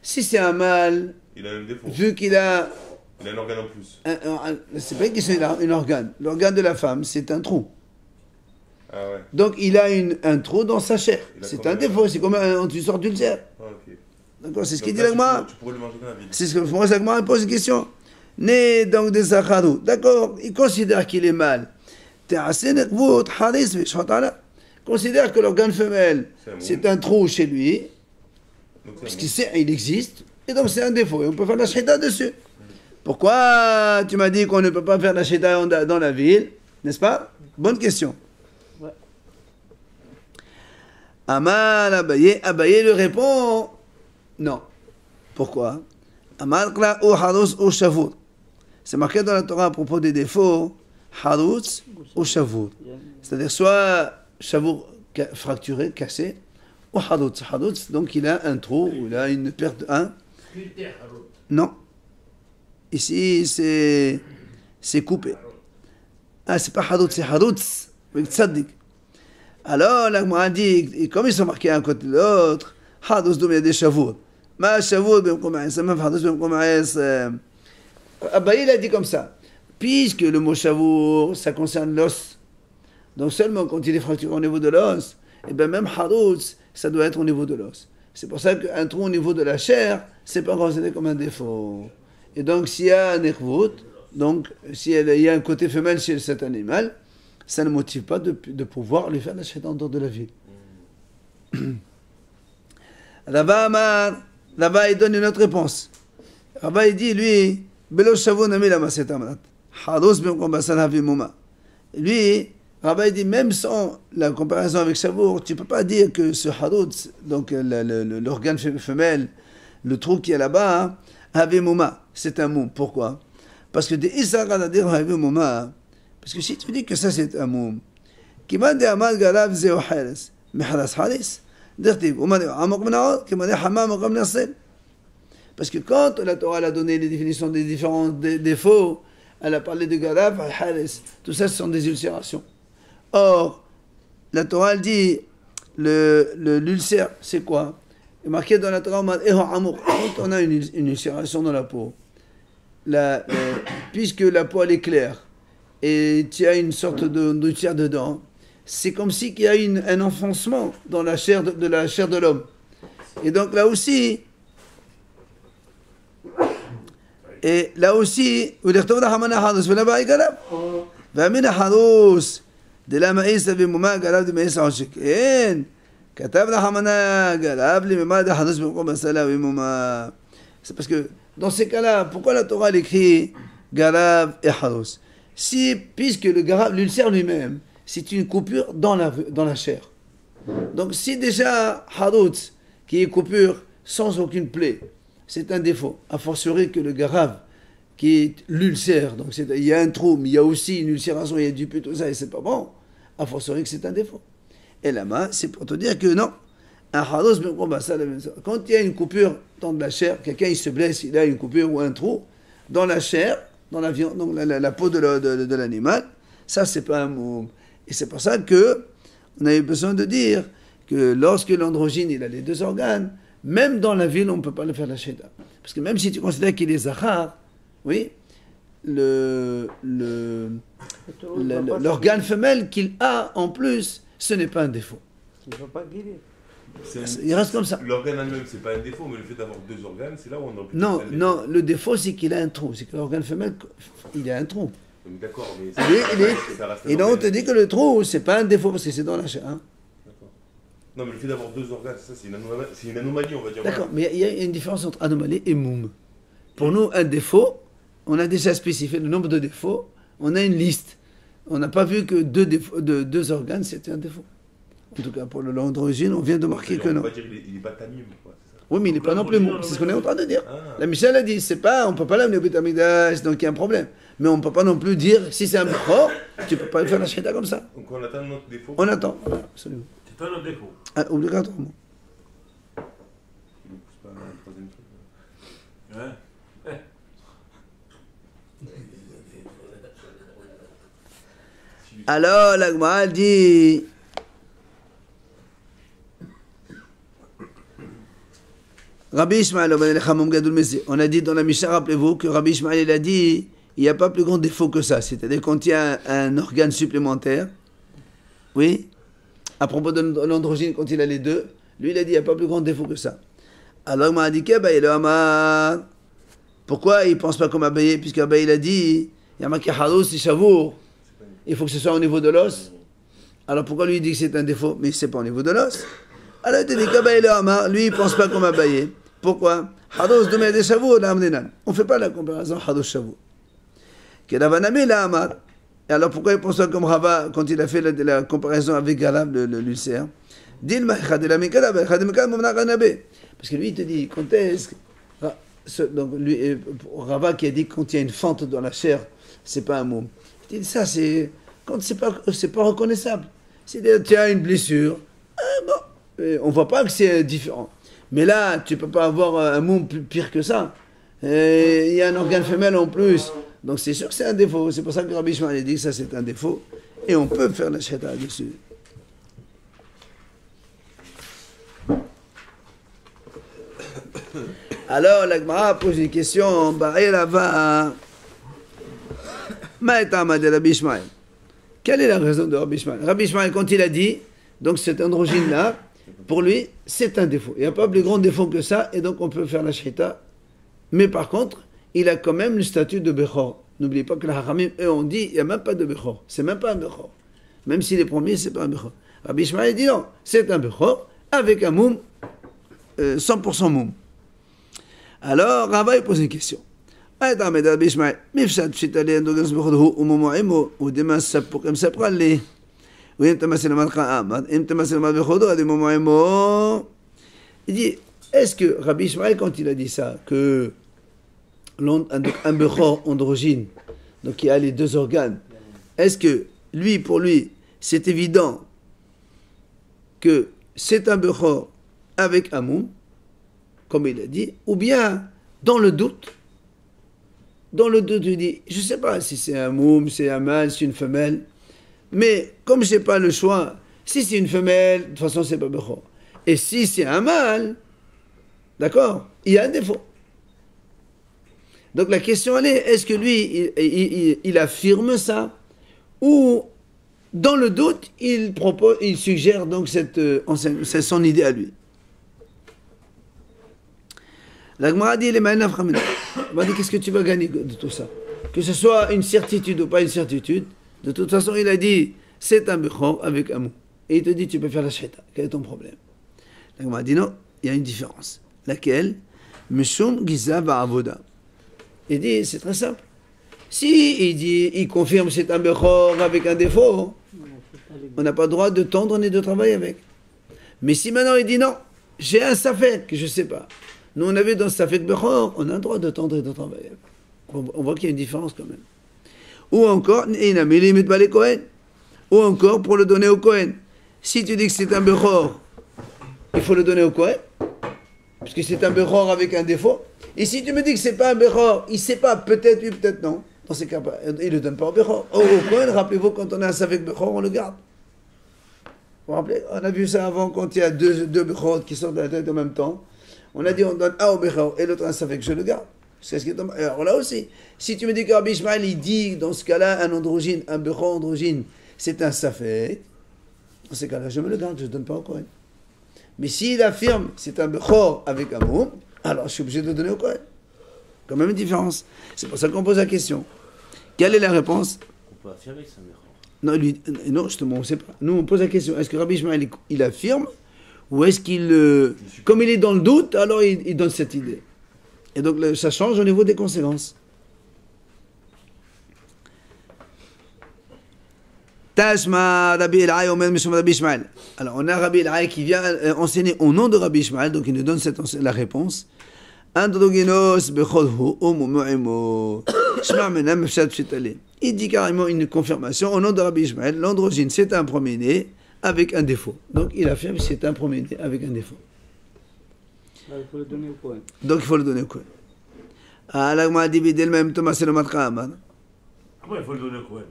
Si c'est un mâle, Il a un défaut. vu qu'il a Il a un organe en plus. c'est pas qu'il c'est un organe. L'organe de la femme, c'est un trou. Ah ouais. Donc il a un trou dans sa chair. Il a C'est combien un défaut, c'est comme une sorte d'ulcère. Ah, ok. D'accord, c'est ce qu'il Donc dit là, l'Agma. tu pourrais le manger dans la ville. C'est ce que moi, l'Agma pose une question. Né donc des Zacharou. D'accord, il considère qu'il est mâle. Considère que l'organe femelle, c'est un trou chez lui, Donc, c'est puisqu'il sait, il existe, et donc c'est un défaut. Et on peut faire la shhita dessus. Pourquoi tu m'as dit qu'on ne peut pas faire la shhita dans la ville, n'est-ce pas? Bonne question. Ouais. Amal Abaye lui répond non. Pourquoi? Amal kla ou harous ou shavour. C'est marqué dans la Torah à propos des défauts, harous ou shavour. C'est-à-dire soit shavour fracturé, cassé, ou harous. Harous, donc il a un trou, ou il a une perte de 1. Non. Ici, c'est coupé. Ah, c'est pas harous, c'est harous, avec tzaddik. Alors, là, on dit, et comme ils sont marqués un côté de l'autre, harous, donc il y a des shavour. Ma shavour, ben comment ça, même harous, ben comment Abaye, il a dit comme ça. Puisque le mot shavour, ça concerne l'os. Donc seulement quand il est fracturé au niveau de l'os, et bien même harous, ça doit être au niveau de l'os. C'est pour ça qu'un trou au niveau de la chair, c'est pas considéré comme un défaut. Et donc s'il y a un ervout, donc s'il y a un côté femelle chez cet animal, ça ne motive pas de pouvoir lui faire la shhita en dehors de la ville. Là-bas, il donne une autre réponse. Là-bas, il dit, lui, Belo Shavon Ami la Maset Amrat. Harous ben Kombasal Havimuma. lui, Rabbi dit, même sans la comparaison avec Savour, tu ne peux pas dire que ce harout, donc l'organe femelle, le trou qui est là-bas, hein, avait mouma, c'est un moum. Pourquoi? Parce que des Israël à dire avait mouma, parce que si tu dis que ça c'est un moum, qui m'a dit Amal Galav Zéo Haris, mais Haras Haris, dirtiv, on m'a dit Amok Menaot, qui m'a dit Hamam comme Nassel. Parce que quand la Torah a donné les définitions des différents défauts, elle a parlé de Galav, Haris, tout ça ce sont des ulcérations. Or, la Torah elle dit l'ulcère, c'est quoi? Il est marqué dans la Torah, quand on a une ulcération dans la peau, puisque la peau elle est claire et tu as une sorte d'ulcère dedans, c'est comme si il y a un enfoncement dans la chair de l'homme. Et donc là aussi, de la maïs avec mouma galab de maïs anchik. En katab la hamana galab li mima de hadus b'kom basala oui mouma. C'est parce que dans ces cas-là, pourquoi la Torah écrit galab et hadus? Si puisque le galab, l'ulcère lui-même, c'est une coupure dans la chair. Donc si déjà hadus qui est coupure sans aucune plaie, c'est un défaut. A fortiori que le galab qui est l'ulcère, donc il y a un trou, mais il y a aussi une ulcération, il y a du pus, tout ça, et c'est pas bon. A fortiori que c'est un défaut. Et là-bas, c'est pour te dire que non. Un hados, quand il y a une coupure dans de la chair, quelqu'un il se blesse, il a une coupure ou un trou dans la chair, dans la viande, donc la peau de l'animal, ça c'est pas un moum. Et c'est pour ça que on a eu besoin de dire que lorsque l'androgyne il a les deux organes, même dans la ville on ne peut pas le faire la sheda. Parce que même si tu considères qu'il est zahar, oui, l'organe femelle qu'il a en plus, ce n'est pas un défaut. Il ne faut pas guérir. Il reste comme ça. L'organe elle-même, c'est pas un défaut, mais le fait d'avoir deux organes, c'est là où on a pu. Non, non, le défaut c'est qu'il a un trou. C'est que l'organe femelle, il a un trou. D'accord, mais ça reste. Et donc on te dit que le trou, c'est pas un défaut parce que c'est dans la chair. Hein. D'accord. Non, mais le fait d'avoir deux organes, ça c'est une anomalie, on va dire. D'accord, mais il y a une différence entre anomalie et moum. Pour nous, un défaut, on a déjà spécifié le nombre de défauts, on a une liste. On n'a pas vu que deux organes, c'était un défaut. En tout cas, pour le long d'origine, on vient de marquer que non. On va dire qu'il n'est pas tamim, quoi, c'est ça. Oui, mais il n'est pas non plus moum. C'est ce qu'on est en train de dire. La Michel a dit, c'est pas, on ne peut pas l'amener au Betamidash, donc il y a un problème. Mais on ne peut pas non plus dire, si c'est un bechor, tu ne peux pas faire la sheda comme ça. Donc on attend notre défaut. On attend, absolument. C'est pas notre défaut. Ah, obligatoirement. Il ne pousse pas un troisième truc. Ouais. Alors, la Gemara dit, Rabbi Ishmael, on a dit dans la Mishnah, rappelez-vous, que Rabbi Ishmael il a dit, il n'y a pas plus grand défaut que ça, c'est-à-dire quand il y a un organe supplémentaire, oui, à propos de l'androgyne, quand il a les deux, lui il a dit, il n'y a pas plus grand défaut que ça. Alors, il m'a dit, pourquoi il ne pense pas comme Abaye, puisque Abaye il a dit, il y a marqué Halos et Shavour, il faut que ce soit au niveau de l'os. Alors pourquoi lui il dit que c'est un défaut, mais ce n'est pas au niveau de l'os? Alors il a dit qu'Abaye le Hamar, lui il ne pense pas comme Abaye. Pourquoi? Hados de des Shavour, on ne fait pas la comparaison Hados Shavour. Kelavanami le Hamar. Et alors pourquoi il pense pas comme Rava quand il a fait la comparaison avec Galab, l'ulcère? Parce que lui il te dit, quand est-ce que. Donc lui, Rava qui a dit quand il y a une fente dans la chair, c'est pas un mot. Il dit ça, c'est quand c'est pas reconnaissable. C'est-à-dire tu as une blessure, on voit pas que c'est différent. Mais là, tu peux pas avoir un mot pire que ça. Il y a un organe femelle en plus. Donc c'est sûr que c'est un défaut. C'est pour ça que Rabbi Ishmael a dit que ça c'est un défaut. Et on peut faire la sheta dessus. Alors la Gemara pose une question. Quelle est la raison de Rabbi Ishmael? Rabbi Ishmael, quand il a dit, donc cet androgyne-là, pour lui, c'est un défaut. Il n'y a pas plus grand défaut que ça, et donc on peut faire la shita. Mais par contre, il a quand même le statut de Bechor. N'oubliez pas que la Haramim, eux, on dit, il n'y a même pas de Bechor. C'est même pas un Bechor. Même si les premiers, c'est pas un Bechor. Rabbi Ishmael dit non, c'est un Bechor, avec un moum, 100% moum. Alors, Rava, il pose une question. أيضا مدى بيسمع مفسد في تالي أنه قنص بخده وممعمه ودما سبق مسبق لي وإمتى مثلا ما لقى آمد إمتى مثلا ما بخده هذا ممعمه. Il dit, est-ce que Rabbi Ishmael, quand il a dit ça, que un bechor androgyne, donc il a les deux organes, est-ce que lui, pour lui, c'est évident que c'est un bechor avec un moum, comme il a dit, ou bien dans le doute, il dit, je ne sais pas si c'est un moum, c'est un mâle, c'est une femelle, mais comme je n'ai pas le choix, si c'est une femelle, de toute façon c'est pas bechor. Et si c'est un mâle, d'accord, il y a un défaut. Donc la question elle est, est-ce que lui, il affirme ça, ou dans le doute, il suggère donc c'est son idée à lui. La Gemara dit, qu'est-ce que tu vas gagner de tout ça? Que ce soit une certitude ou pas une certitude, de toute façon, il a dit, c'est un bechor avec un mou. Et il te dit, tu peux faire la shhita. Quel est ton problème? La Gemara dit, non, il y a une différence. Laquelle? Meshum giza ba'avoda. Il dit, c'est très simple. Si il confirme c'est un bechor avec un défaut, on n'a pas le droit de tendre ni de travailler avec. Mais si maintenant il dit non, j'ai un safek, je ne sais pas. Nous on avait dans safek bechor, on a le droit de tendre et de travailler avec. On voit qu'il y a une différence quand même. Ou encore, ou encore pour le donner au Kohen. Si tu dis que c'est un bechor, il faut le donner au Kohen, puisque c'est un bechor avec un défaut. Et si tu me dis que c'est pas un bechor, il ne sait pas, peut-être oui, peut-être non. Dans ces cas, il ne le donne pas au bechor. Au Kohen, rappelez-vous, quand on a un safek bechor, on le garde. Vous vous rappelez? On a vu ça avant, quand il y a deux bechor qui sortent de la tête en même temps. On a dit on donne un au bechor et l'autre un safek, je le garde. C'est ce qui est tombé. Alors là aussi, si tu me dis que Rabbi Ishmael, il dit dans ce cas-là, un androgyne, un bechor androgyne, c'est un safek, dans ces cas-là, je me le garde, je ne donne pas au Kohen. Mais s'il affirme c'est un bechor avec un moum, alors je suis obligé de le donner au Kohen. Quand même une différence. C'est pour ça qu'on pose la question. Quelle est la réponse? On peut affirmer que c'est un bechor. Non, justement, on ne sait pas. Nous, on pose la question. Est-ce que Rabbi Ishmael, il affirme, ou est-ce qu'il, comme il est dans le doute, alors il donne cette idée? Et donc, ça change au niveau des conséquences. Tashma Rabbi Elhaï Omer Mishum Rabbi Ishmael. Alors, on a Rabbi Elhaï qui vient enseigner au nom de Rabbi Ishmael, donc il nous donne la réponse. Androgynos bechodhu umu'imo. Shma menam mefshat pshitale. Il dit carrément une confirmation au nom de Rabbi Ishmael. L'androgyne, c'est un premier-né avec un défaut. Donc, il affirme que c'est un premier-né avec un défaut. Il faut le donner au Kohen. Donc, il faut le donner au Kohen. Alors, m'a dit, il même Thomas c'est le matkam. Comment il faut le donner au Kohen?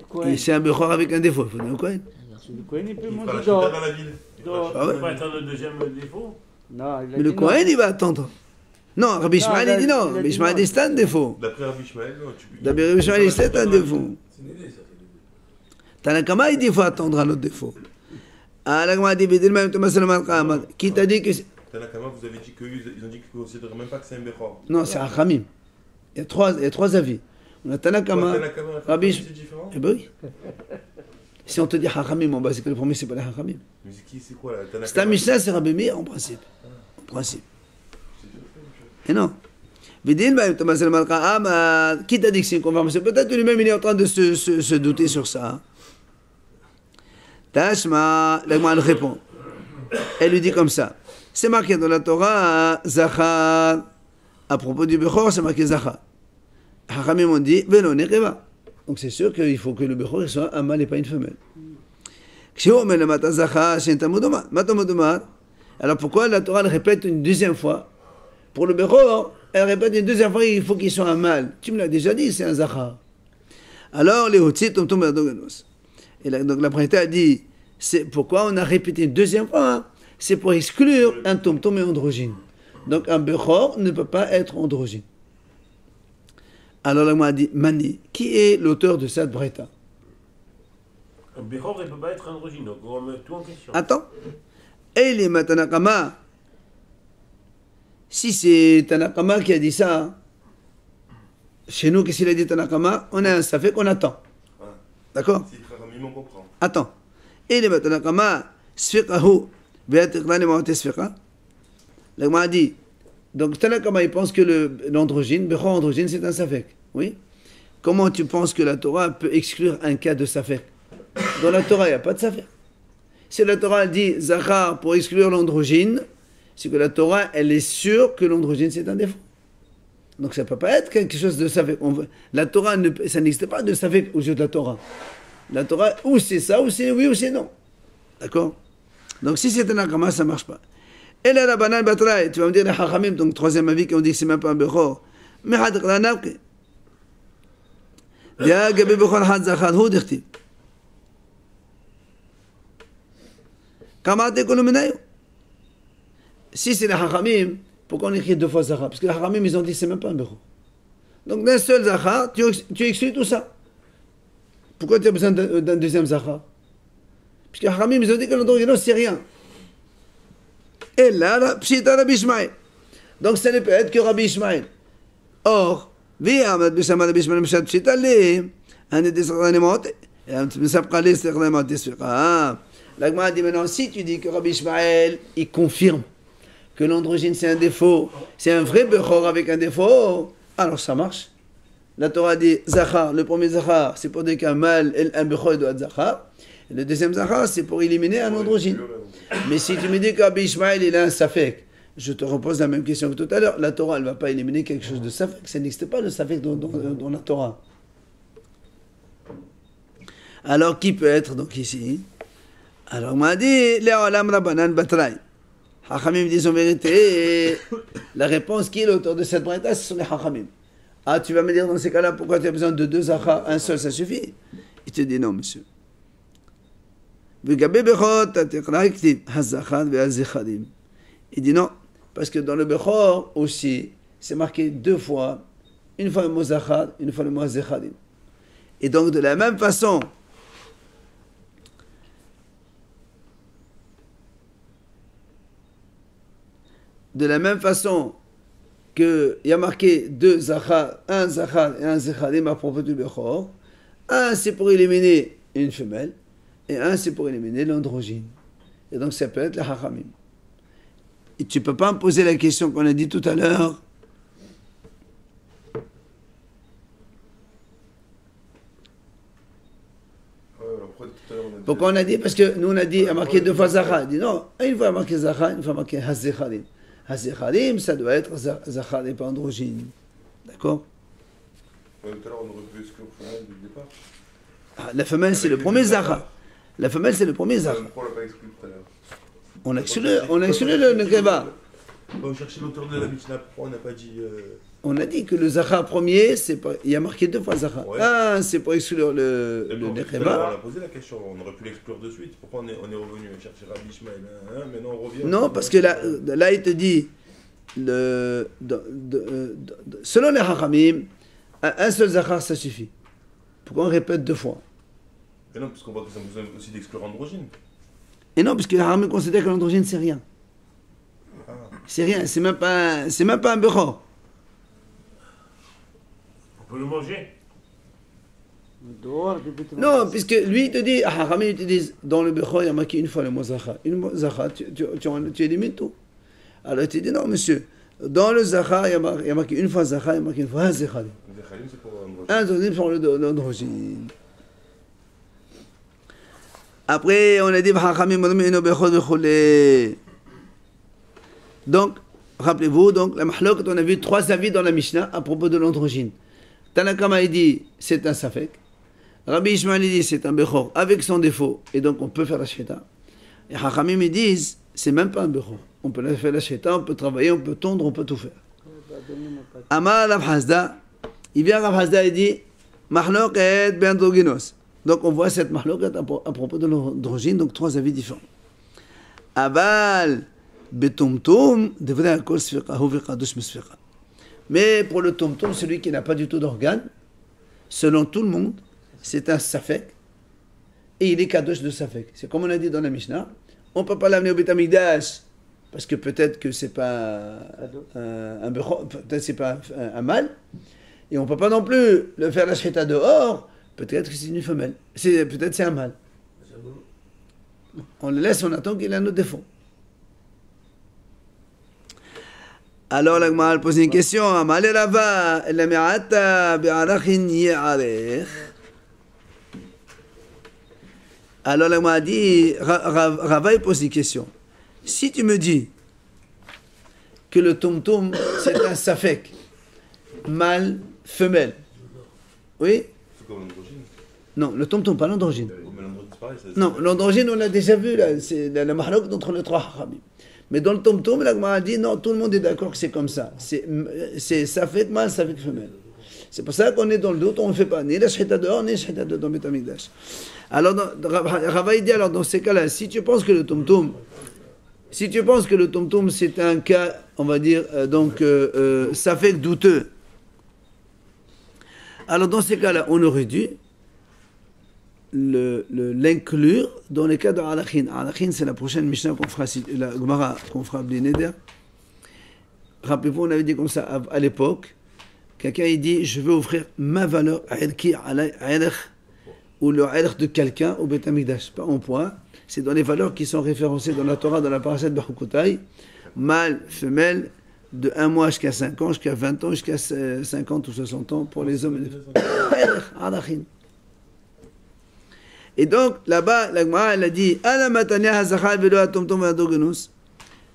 Kohen. C'est un bechor avec un défaut, il faut le donner au Kohen. Le Kohen, il peut Il fera manger la dehors. chita dans la ville. Dehors. Ah ouais. Il faut pas attendre le deuxième défaut. Non, il a Mais le dit Kohen, non. il va attendre. Non, Rabbi Ishmael, il dit non. Rabbi Ishmael dit c'est un défaut. D'après Rabbi Ishmael, non, tu peux. D'après Rabbi Ishmael, il dit c'est un défaut. C'est une idée, ça. Tanakama, il dit qu'il faut attendre un autre défaut. Tanakama dit, même Thomas le matkam. Qui t'a dit que. Tanakama, vous avez dit qu'ils ont dit qu'ils ne considèrent même pas que c'est un bechor. Non, c'est Hachamim. Il y a trois avis. On a Tanakama, Rabbi Ishmael. C'est différent. Eh ben oui. Si on te dit Hachamim, en bas, c'est que le premier, c'est pas les Hachamim. Mais c'est quoi là? Tanakama. C'est un Mishnah, c'est Rabbi Meir en principe. En principe. Et non. Vidil, Thomas el Malka, qui t'a dit que c'est une confirmation? Peut-être que lui-même il est en train de se douter sur ça. Tashma, la Gemara répond. Elle lui dit comme ça. C'est marqué dans la Torah, Zachar. À propos du Bechor, c'est marqué Zachar. Hachamim ont dit, Velo Nekeva. Donc c'est sûr qu'il faut que le Bechor soit un mâle et pas une femelle. Alors pourquoi la Torah elle répète une deuxième fois? Pour le Bechor, elle répète une deuxième fois, il faut qu'il soit un mâle. Tu me l'as déjà dit, c'est un Zachar. Alors les Hotzi Tomtom Berdoganos. Et donc la Braïta a dit, c'est pourquoi on a répété une deuxième fois, hein? C'est pour exclure un Tomtom et androgyne. Donc un Bechor ne peut pas être androgyne. Alors la Gemara dit, Mani, qui est l'auteur de cette Braïta? Un bechor, il ne peut pas être androgyne, donc on remet tout en question. Attends. Et les Matanakama, si c'est Tanakama qui a dit ça, chez nous, qu'est-ce qu'il a dit Tanakama? On a un safek qu'on attend. Voilà. D'accord? Si Chachamim, on comprend. Attends. Et les Matanakama, Sfiqahu, Beatiqdani Mawate Sfiqa. La Gemara dit, Donc, Tanakama, il pense que l'androgyne, Bechor androgyne, c'est un safek. Oui. Comment tu penses que la Torah peut exclure un cas de safek? Dans la Torah, il n'y a pas de safek. Si la Torah dit Zachar pour exclure l'androgyne, c'est que la Torah, elle est sûre que l'androgyne, c'est un défaut. Donc, ça ne peut pas être quelque chose de safek. La Torah, ça n'existe pas de safek aux yeux de la Torah. La Torah, ou c'est ça, ou c'est oui, ou c'est non. D'accord? Donc, si c'est un akama, ça ne marche pas. Et là, la banane batraï, tu vas me dire les hachamim, donc troisième avis, qui ont dit que c'est même pas un bechor. Mais hadq la nabke. Ya gabi bechor had zachad hu dikhti. Kamate kolumenayo. Si c'est les hachamim, pourquoi on écrit deux fois zachar? Parce que les hachamim, ils ont dit que c'est même pas un bechor. Donc, d'un seul zachar, tu exclus tout ça. Pourquoi tu as besoin d'un deuxième zachar? Parce que les hachamim, ils ont dit que l'androgynos, c'est rien. Et là, pshita Rabbi Ishmael. Donc, ça ne peut être que Rabbi Ishmael. Or, l'agma dit maintenant, si tu dis que Rabbi Ishmael, il confirme que l'androgyne c'est un défaut, c'est un vrai bechor avec un défaut, alors ça marche. La Torah dit Zachar, le premier Zachar, c'est pour dire qu'un mâle, un bechor doit être Zachar. Et le deuxième Zachar, c'est pour éliminer un androgyne. Mais si tu me dis que Rabbi Ishmael, il a un safek, je te repose la même question que tout à l'heure. La Torah, elle ne va pas éliminer quelque chose de safek. Ça n'existe pas le safek dans la Torah. Alors, qui peut être donc ici? Alors, on m'a dit, Léolam Rabbanan Batraï. Hachamim disent en vérité, la réponse qui est l'auteur de cette braïta, ce sont les Hachamim. Ah, tu vas me dire dans ces cas-là, pourquoi tu as besoin de deux Zachar? Un seul, ça suffit? Il te dit non, monsieur. Il dit non, parce que dans le Bechor aussi, c'est marqué deux fois, une fois le mot Zachar, une fois le mot Zechadim. Et donc de la même façon, qu'il y a marqué deux Zachar, un Zachar et un Zechadim à propos du Bechor, un c'est pour éliminer une femelle, et un, c'est pour éliminer l'androgyne. Et donc, ça peut être le hachamim. Et tu ne peux pas me poser la question qu'on a dit tout à l'heure. Pourquoi on a dit? Parce que nous, on a dit, il a marqué deux fois Zachar. Il dit non, une fois marqué Zachar, une fois marqué Hazechalim. Hazechalim, ça doit être Zachar et pas androgyne. D'accord? Tout à l'heure, on aurait pu exclure femelle dès le départ. Ah, la femelle, c'est le premier Zachar. La femelle, c'est le premier Zachar. Pourquoi on l'a pas exclu tout à l'heure? On a exclu le Nekeba. On cherchait l'auteur de la Mishnah, pourquoi on n'a pas dit... On a dit que le Zachar premier, il y a marqué deux fois Zachar. Ouais. Un, c'est pour exclure le Nekeba. On a posé la question, on aurait pu l'exclure de suite. Pourquoi on est revenu chercher Rabbi Ishmael? Maintenant on revient... Non, parce que là il te dit, selon les Hachamim, un seul Zachar, ça suffit. Pourquoi on répète deux fois? Mais non, parce qu'on voit que ça nous besoin aussi d'exclure androgyne. Et non, parce que les Hachamim considèrent que l'androgyne, c'est rien. Ah. C'est rien, c'est même pas un bechor. On peut le manger. Non, puisque lui, il te dit, Hachamim, ils te disent, dans le bechor, il y a marqué une fois le mot Zachar. Une mot Zachar, tu élimines tout. Alors il te dit, non, monsieur, dans le Zachar, il y a marqué une fois Zachar, il y a marqué une fois Zechalim. Zechalim, c'est pour androgyne. Un androgyne pour l'androgyne. Après, on a dit donc, rappelez-vous, donc, la mahlok, on a vu trois avis dans la Mishnah à propos de l'androgyne. Tanakama, il dit, c'est un safek. Rabbi Ishmael, il dit, c'est un bechor avec son défaut, et donc on peut faire la sheta. Et Hachamim, ils disent, c'est même pas un bechor. On peut faire la sheta, on peut travailler, on peut tondre, on peut tout faire. Amar Rav Hasda, il vient Rav Hasda et dit, mahlok et be'androgynos. Donc on voit cette mahlokat à propos de l'androgyne, donc trois avis différents. Aval betumtum devrait akol sfiqahu v'kadosh misfiqa. Mais pour le tumtum, celui qui n'a pas du tout d'organe, selon tout le monde, c'est un safek, et il est kadosh de safek. C'est comme on a dit dans la Mishnah, on ne peut pas l'amener au Beit Hamikdash, parce que peut-être que c'est pas un bechor, peut-être c'est pas un mâle, et on ne peut pas non plus le faire la sheta dehors. Peut-être que c'est une femelle. Peut-être c'est un mâle. On le laisse, on attend qu'il ait un autre défaut. Alors la Gemara pose une question. Amal Rava, la mi'ata bi'arachin yi'arech. Alors la Gemara dit, Rava il pose une question. Si tu me dis que le tom-tom c'est un safek, mâle, femelle, oui? C'est comme l'androgyne. Non, le tom-tom, pas l'androgyne. Mais l'androgyne, c'est pareil. Non, l'androgyne, on l'a déjà vu, là, c'est la mahlok entre les trois haramim. Mais dans le tom-tom, la Gemara a dit, non, tout le monde est d'accord que c'est comme ça. C'est safek mâle, safek femelle. C'est pour ça qu'on est dans le doute, on ne fait pas ni la shchita dehors, ni la shchita dans le Beit Hamikdash. Alors, Rava dit, alors dans ces cas-là, si tu penses que le tom-tom, c'est un cas, on va dire, safek douteux, alors dans ces cas-là, on aurait dû l'inclure dans les cas de Alachin. Alachin, c'est la prochaine Mishnah qu'on fera, la Gemara qu'on fera Bli Neder. Rappelez-vous, on avait dit comme ça à l'époque, quelqu'un il dit, je veux offrir ma valeur ou le erch de quelqu'un au Beit Hamikdash, pas en point. C'est dans les valeurs qui sont référencées dans la Torah, dans la parashat Bechukotai, mâle, femelle, de 1 mois jusqu'à 5 ans, jusqu'à 20 ans, jusqu'à 50 ou 60 ans pour les hommes. Et donc, là-bas, la Gemara, elle a dit,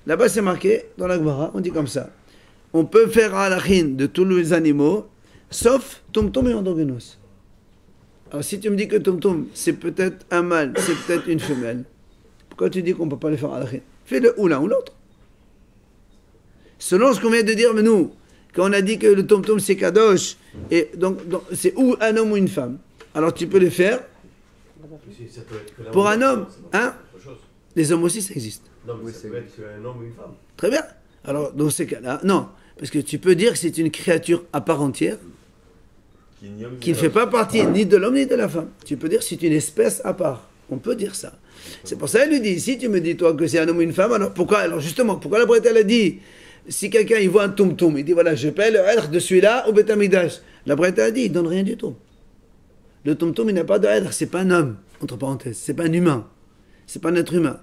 là-bas, c'est marqué, dans la Gemara, on dit comme ça. On peut faire alachin de tous les animaux, sauf tom-tom et androgynos. Alors, si tu me dis que tom-tom, c'est peut-être un mâle, c'est peut-être une femelle, pourquoi tu dis qu'on ne peut pas les faire alachin? Fais-le ou l'un ou l'autre. Selon ce qu'on vient de dire, mais nous, quand on a dit que le tom-tom c'est kadosh, et donc c'est ou un homme ou une femme, alors tu peux le faire pour un homme, hein? Les hommes aussi ça existe. Non, mais ça peut être un homme ou une femme. Très bien. Alors dans ces cas-là, non, parce que tu peux dire que c'est une créature à part entière, qui ne fait pas partie ni de l'homme ni de la femme. Tu peux dire que c'est une espèce à part. On peut dire ça. C'est pour ça qu'elle lui dit, si tu me dis toi que c'est un homme ou une femme, alors pourquoi? Alors justement, pourquoi la Brette elle a dit, si quelqu'un il voit un tom-tom, il dit voilà, je paie le erch de celui-là au Beit Hamikdash. La Brette a dit, il donne rien du tout. Le tom-tom il n'a pas de erch, c'est pas un homme, entre parenthèses, c'est pas un humain, c'est pas un être humain.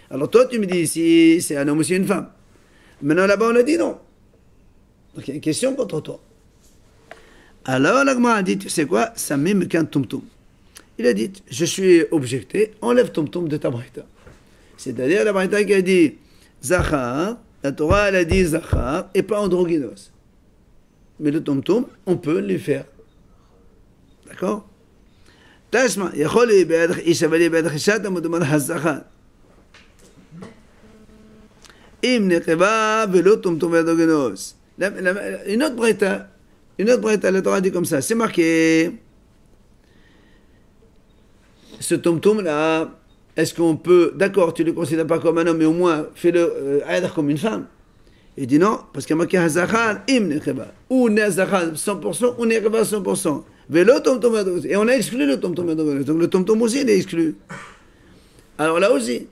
Alors toi tu me dis si c'est un homme ou si c'est une femme. Maintenant là-bas on a dit non. Donc il y a une question contre toi. Alors la Gemara a dit, tu sais quoi, ça m'aime qu'un tom-tom. Il a dit, je suis objecté, enlève tom-tom de ta Braïta. C'est-à-dire la Braïta qui a dit Zachar, la Torah elle a dit Zachar et pas androgynos. Mais le tom-tom, on peut les faire. D'accord? Tashma, yacholi be'adach ishavali be'adach ishat amudumar hazachar. Im nekeva velo tom-tom androgynos. Une autre Braïta, la Torah dit comme ça, c'est marqué. Ce tom-tom là, est-ce qu'on peut, d'accord, tu ne le considères pas comme un homme, mais au moins fais-le comme une femme. Il dit non, parce qu'il y a marqué Hazachar, im necheva. Ou Hazachar 100%, ou necheva 100%. Vélo tom-tom, et on a exclu le tom-tom. Donc le tom-tom aussi, il est exclu. Alors là aussi,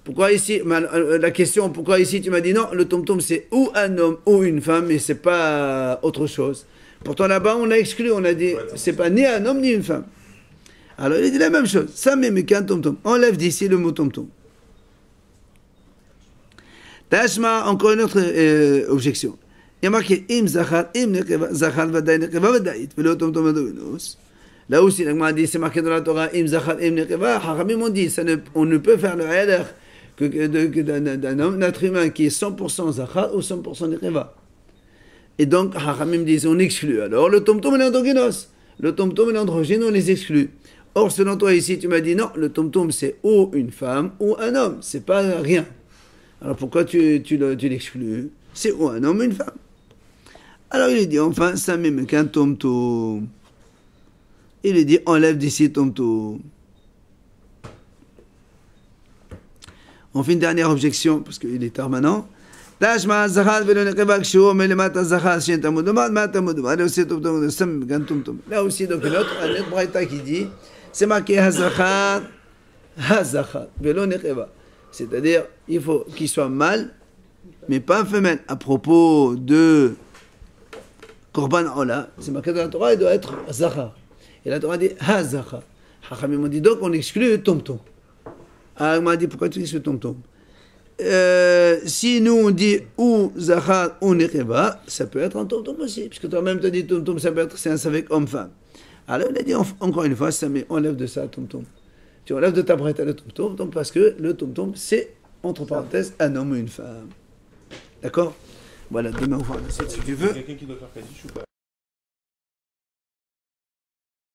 pourquoi ici, la question, pourquoi ici tu m'as dit non, le tom-tom c'est ou un homme ou une femme, mais c'est pas autre chose. Pourtant là-bas, on a exclu, on a dit, c'est pas ni un homme ni une femme. Alors il dit la même chose, ça même qu'un tom-tom. Enlève d'ici le mot tom-tom. Tashma, encore une autre objection. Il y a marqué im zachar, im nekeva, zachar vadaï nekeva vadaït, velo tom-tom adovinos. Là aussi, la dit, c'est marqué dans la Torah, im zachar, im nekeva. Haramim ont dit, on ne peut faire le halach d'un être humain qui est 100% zachar ou 100% nekeva. Et donc, Haramim disent, on exclut. Alors le tom-tom et l'androgynos. Le tom-tom et l'androgyne, on les exclut. Or, selon toi, ici, tu m'as dit non, le tom-tom, c'est ou une femme ou un homme, c'est pas rien. Alors, pourquoi tu l'exclus? C'est ou un homme ou une femme. Alors, il dit, enfin, ça même qu'un tom-tom. Il dit, enlève d'ici tom-tom. On fait une dernière objection, parce qu'il est tard maintenant. Là aussi, donc, une autre braïta qui dit, c'est marqué Hazachar, Hazachar, Velo Necheva. C'est-à-dire, il faut qu'il soit mâle, mais pas femelle. À propos de Korban Ola, c'est marqué dans la Torah, il doit être Zachar. Et la Torah dit Hazachar. Hachamim m'ont dit donc on exclut le tom-tom. Alors, il m'a dit pourquoi tu dis ce tom-tom? si nous on dit ou Zahar ou Nekeba, ça peut être un tom-tom aussi. Puisque toi-même tu dis tom-tom, ça peut être séance avec homme-femme. Alors il a dit encore une fois, ça met, enlève de ça tom-tom. Tu enlèves de ta braïta le tom-tom, parce que le tom-tom, c'est, entre parenthèses, un homme ou une femme. D'accord? Voilà, demain on fera la suite si tu veux. Quelqu'un qui doit faire Kaddish ou pas?